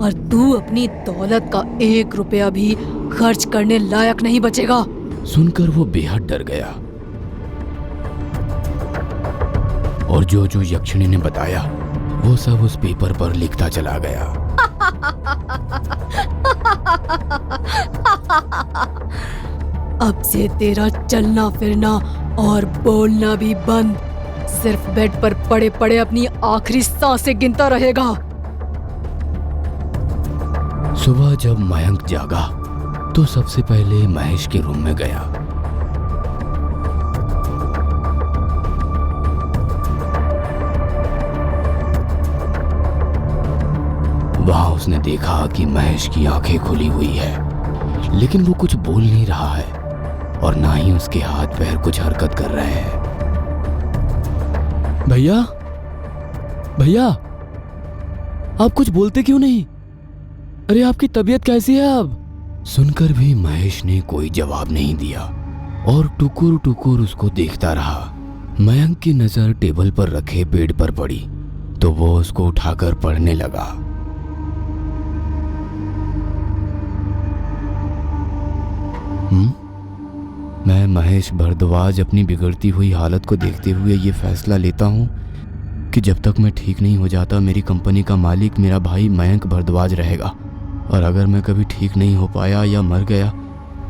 और तू अपनी दौलत का 1 रुपया भी खर्च करने लायक नहीं बचेगा। सुनकर वो बेहद डर गया और जो जो यक्षिणी ने बताया वो सब उस पेपर पर लिखता चला गया। अब से तेरा चलना फिरना और बोलना भी बंद, सिर्फ बेड पर पड़े पड़े अपनी आखिरी सांसें गिनता रहेगा। सुबह जब मयंक जागा तो सबसे पहले महेश के रूम में गया। वहां उसने देखा कि महेश की आंखें खुली हुई है, लेकिन वो कुछ बोल नहीं रहा है और ना ही उसके हाथ पैर कुछ हरकत कर रहे हैं। भैया, भैया, आप कुछ बोलते क्यों नहीं? अरे आपकी तबीयत कैसी है अब? सुनकर भी महेश ने कोई जवाब नहीं दिया और टुकुर टुकुर उसको देखता रहा। मयंक की नजर टेबल पर रखे पेड़ पर पड़ी तो वो उसको उठाकर पढ़ने लगा। मैं महेश भारद्वाज अपनी बिगड़ती हुई हालत को देखते हुए ये फैसला लेता हूँ कि जब तक मैं ठीक नहीं हो जाता मेरी कंपनी का मालिक मेरा भाई मयंक भारद्वाज रहेगा, और अगर मैं कभी ठीक नहीं हो पाया या मर गया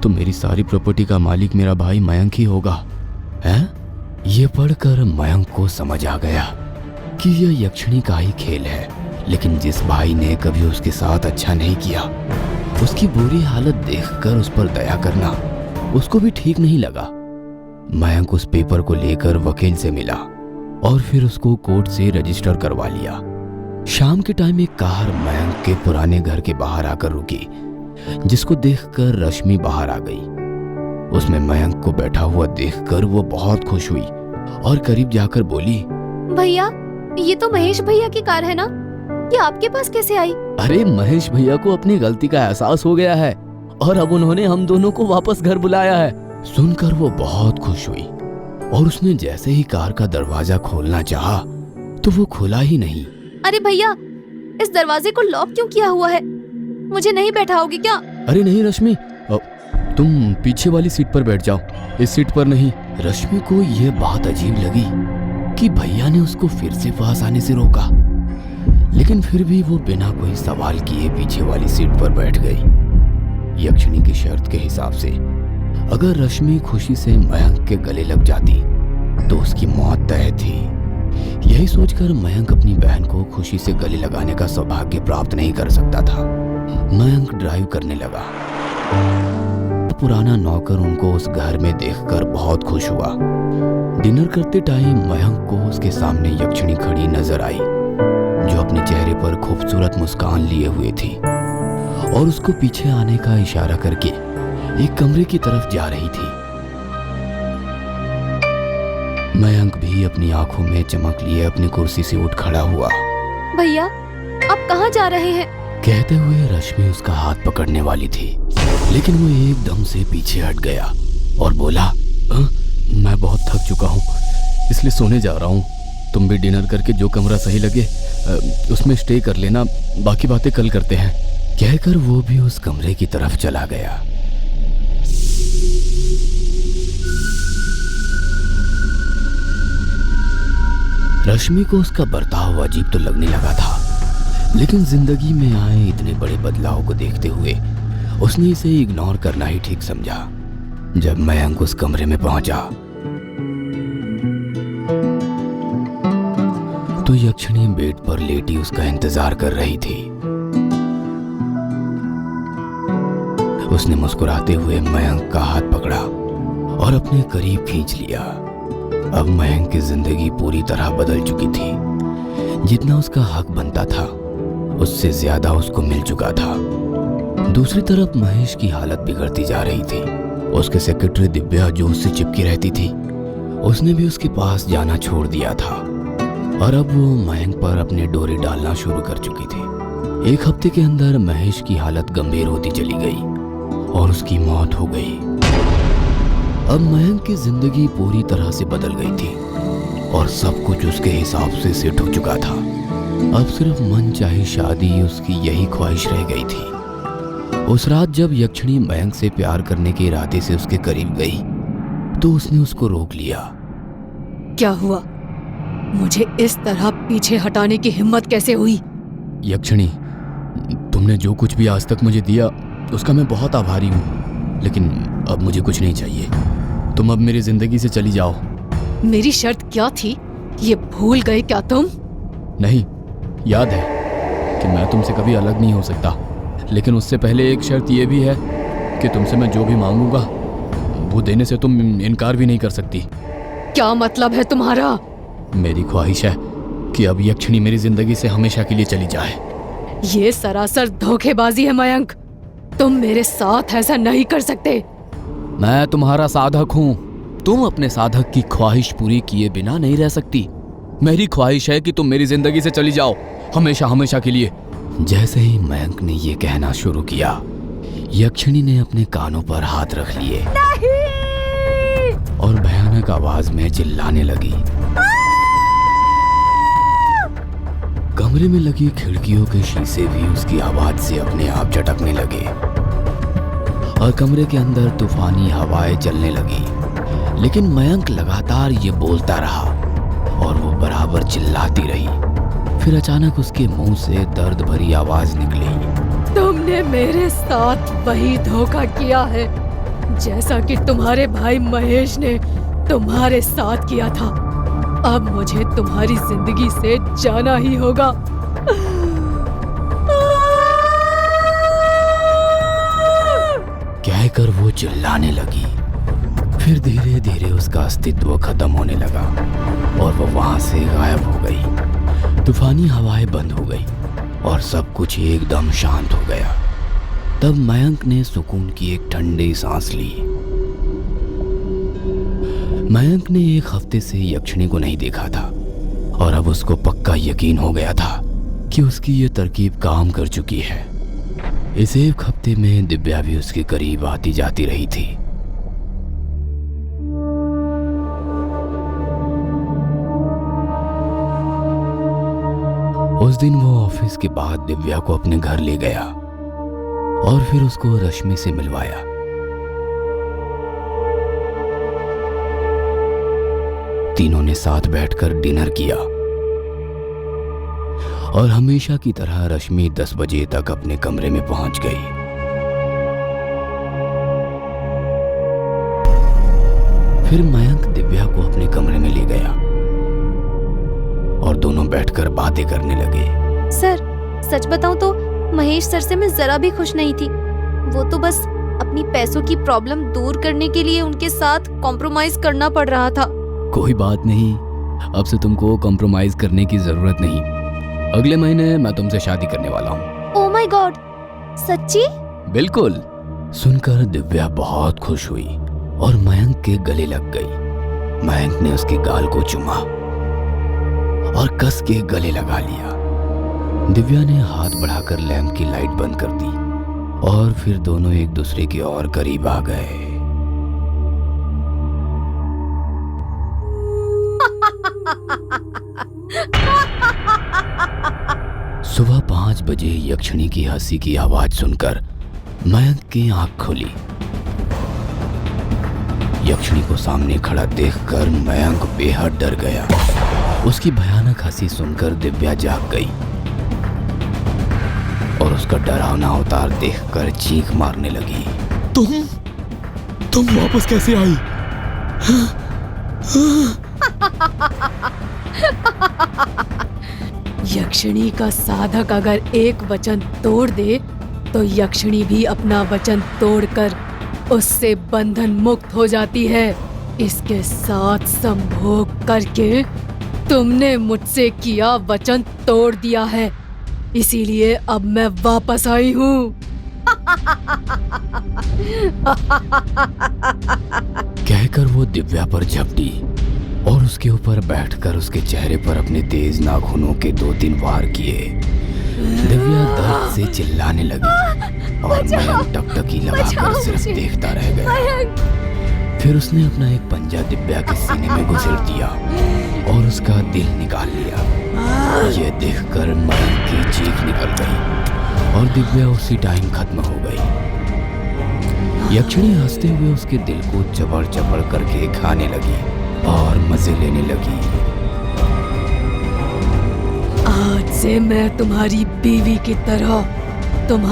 तो मेरी सारी प्रॉपर्टी का मालिक मेरा भाई मयंक ही होगा। हैं? ये पढ़कर मयंक को समझ आ गया कि यह यक्षिणी का ही खेल है, लेकिन जिस भाई ने कभी उसके साथ अच्छा नहीं किया, उसकी बुरी हालत देखकर उस पर दया करना उसको भी ठीक नहीं लगा। मयंक उस पेपर को लेकर वकील से मिला और फिर उसको कोर्ट से रजिस्टर करवा लिया। शाम के टाइम एक कार मयंक के पुराने घर के बाहर आकर रुकी, जिसको देखकर रश्मि बाहर आ गई। उसमें मयंक को बैठा हुआ देखकर वो बहुत खुश हुई और करीब जाकर बोली, भैया, ये तो महेश भैया की कार है ना? ये आपके पास कैसे आई? अरे महेश भैया को अपनी गलती का एहसास हो गया है और अब उन्होंने हम दोनों को वापस घर बुलाया है। सुनकर वो बहुत खुश हुई और उसने जैसे ही कार का दरवाजा खोलना चाहा तो वो खुला ही नहीं। अरे भैया, इस दरवाजे को लॉक क्यों किया हुआ है? मुझे नहीं बैठाओगे क्या? अरे नहीं रश्मि, तुम पीछे वाली सीट पर बैठ जाओ, इस सीट पर नहीं। रश्मि को यह बात अजीब लगी कि भैया ने उसको फिर से पास आने से रोका, लेकिन फिर भी वो बिना कोई सवाल किए पीछे वाली सीट पर बैठ गई। यक्षिणी की शर्त के हिसाब से अगर रश्मि खुशी से मयंक के गले लग जाती तो उसकी मौत तय थी। यही सोचकर मयंक अपनी बहन को खुशी से गले लगाने का सौभाग्य प्राप्त नहीं कर सकता था। मयंक ड्राइव करने लगा। पुराना नौकर उनको उस घर में देखकर बहुत खुश हुआ। डिनर करते टाइम मयंक को उसके सामने यक्षिणी खड़ी नजर आई, जो अपने चेहरे पर खूबसूरत मुस्कान लिए हुए थी और उसको पीछे आने का इशारा करके एक कमरे की तरफ जा रही थी। मयंक भी अपनी आंखों में चमक लिए अपनी कुर्सी से उठ खड़ा हुआ। भैया, आप कहाँ जा रहे हैं? कहते हुए रश्मि उसका हाथ पकड़ने वाली थी, लेकिन वो एकदम से पीछे हट गया और बोला, मैं बहुत थक चुका हूँ, इसलिए सोने जा रहा हूँ। तुम भी डिनर करके जो कमरा सही लगे उसमें स्टे कर लेना, बाकी बातें कल करते हैं। कहकर वो भी उस कमरे की तरफ चला गया। रश्मि को उसका बर्ताव अजीब तो लगने लगा था, लेकिन जिंदगी में आए इतने बड़े बदलाव को देखते हुए उसने इसे इग्नोर करना ही ठीक समझा। जब मयंक उस कमरे में पहुंचा तो यक्षिणी बेड पर लेटी उसका इंतजार कर रही थी। उसने मुस्कुराते हुए मयंक का हाथ पकड़ा और अपने करीब खींच लिया। अब मयंक की जिंदगी पूरी तरह बदल चुकी थी। जितना उसका हक बनता था उससे ज्यादा उसको मिल चुका था। दूसरी तरफ महेश की हालत बिगड़ती जा रही थी। उसके सेक्रेटरी दिव्या जो उससे चिपकी रहती थी, उसने भी उसके पास जाना छोड़ दिया था और अब वो मयंक पर अपने डोरे डालना शुरू कर चुकी थी। एक हफ्ते के अंदर महेश की हालत गंभीर होती चली गई और उसकी मौत हो गई। अब मयंक की जिंदगी पूरी तरह से बदल गई थी और सब कुछ उसके हिसाब से सेट हो चुका था। अब सिर्फ मन चाही शादी उसकी यही ख्वाहिश रह गई थी। उस रात जब यक्षिणी मयंक से प्यार करने के इरादे से उसके करीब गई तो उसने उसको रोक लिया। क्या हुआ? मुझे इस तरह पीछे हटाने की हिम्मत कैसे हुई? यक्षिणी, तुमने जो कुछ भी आज तक मुझे दिया उसका मैं बहुत आभारी हूँ, लेकिन अब मुझे कुछ नहीं चाहिए। तुम अब मेरी जिंदगी से चली जाओ। मेरी शर्त क्या थी, ये भूल गए क्या तुम? नहीं, याद है कि मैं तुमसे कभी अलग नहीं हो सकता, लेकिन उससे पहले एक शर्त ये भी है कि तुमसे मैं जो भी मांगूंगा वो देने से तुम इनकार भी नहीं कर सकती। क्या मतलब है तुम्हारा? मेरी ख्वाहिश है कि अब यक्षिणी मेरी जिंदगी से हमेशा के लिए चली जाए। ये सरासर धोखेबाजी है मयंक। तुम मेरे साथ ऐसा नहीं कर सकते। मैं तुम्हारा साधक हूँ। तुम अपने साधक की ख्वाहिश पूरी किए बिना नहीं रह सकती। मेरी ख्वाहिश है कि तुम मेरी जिंदगी से चली जाओ, हमेशा हमेशा के लिए। जैसे ही मयंक ने ये कहना शुरू किया, यक्षिणी ने अपने कानों पर हाथ रख लिए और भयानक आवाज में चिल्लाने लगी। कमरे में लगी खिड़कियों के शीशे भी उसकी आवाज से अपने आप झटकने लगे और कमरे के अंदर तूफानी हवाएं चलने लगी। लेकिन मयंक लगातार ये बोलता रहा और वो बराबर चिल्लाती रही। फिर अचानक उसके मुंह से दर्द भरी आवाज निकली। तुमने मेरे साथ वही धोखा किया है जैसा कि तुम्हारे भाई महेश ने तुम्हारे साथ किया था। अब मुझे तुम्हारी जिंदगी से जाना ही होगा। कहकर वो चिल्लाने लगी। फिर धीरे धीरे उसका अस्तित्व खत्म होने लगा और वो वहां से गायब हो गई। तूफानी हवाएं बंद हो गई और सब कुछ एकदम शांत हो गया। तब मयंक ने सुकून की एक ठंडी सांस ली। मयंक ने एक हफ्ते से यक्षिणी को नहीं देखा था और अब उसको पक्का यकीन हो गया था कि उसकी ये तरकीब काम कर चुकी है। इस एक हफ्ते में दिव्या भी उसके करीब आती जाती रही थी। उस दिन वो ऑफिस के बाद दिव्या को अपने घर ले गया और फिर उसको रश्मि से मिलवाया। तीनों ने साथ बैठकर डिनर किया और हमेशा की तरह रश्मि 10 बजे तक अपने कमरे में पहुंच गई। फिर मयंक दिव्या को अपने कमरे में ले गया और दोनों बैठकर बातें करने लगे। सर, सच बताऊं तो महेश सर से मैं जरा भी खुश नहीं थी। वो तो बस अपनी पैसों की प्रॉब्लम दूर करने के लिए उनके साथ कॉम्प्रोमाइज करना पड़ रहा था। कोई बात नहीं, अब से तुमको कॉम्प्रोमाइज करने की जरूरत नहीं। अगले महीने मैं तुमसे शादी करने वाला हूँ। ओह माय गॉड, सच्ची? बिल्कुल। सुनकर दिव्या बहुत खुश हुई और मयंक के गले लग गई। मयंक ने उसके गाल को चूमा और कस के गले लगा लिया। दिव्या ने हाथ बढ़ाकर लैंप की लाइट बंद कर दी और फिर दोनों एक दूसरे के और करीब आ गए। सुबह 5 बजे यक्षिणी की हंसी की आवाज सुनकर मयंक की आंख खुली। यक्षिणी को सामने खड़ा देखकर मयंक बेहद डर गया। उसकी भयानक हंसी सुनकर दिव्या जाग गई और उसका डरावना अवतार देखकर चीख मारने लगी। तुम वापस कैसे आई? यक्षिणी का साधक अगर एक वचन तोड़ दे तो यक्षिणी भी अपना वचन तोड़कर उससे बंधन मुक्त हो जाती है। इसके साथ संभोग करके तुमने मुझसे किया वचन तोड़ दिया है, इसीलिए अब मैं वापस आई हूँ। कहकर वो दिव्या पर झपटी और उसके ऊपर बैठकर उसके चेहरे पर अपने तेज नाखूनों के 2-3 वार किए। दिव्या दर्द से चिल्लाने लगी और मयंक टकटकी लगाकर सिर्फ देखता रह गया। फिर उसने अपना एक पंजा दिव्या के सीने में घुसेड़ दिया और उसका दिल निकाल लिया। ये देखकर मयंक की चीख निकल गई और दिव्या उसी टाइम खत्म हो गई। यक्षिणी हंसते हुए उसके दिल को चबड़ चबड़ करके खाने लगी और मजे लेने लगी। आज से मैं तुम्हारी बीवी की तरह तुम्हारा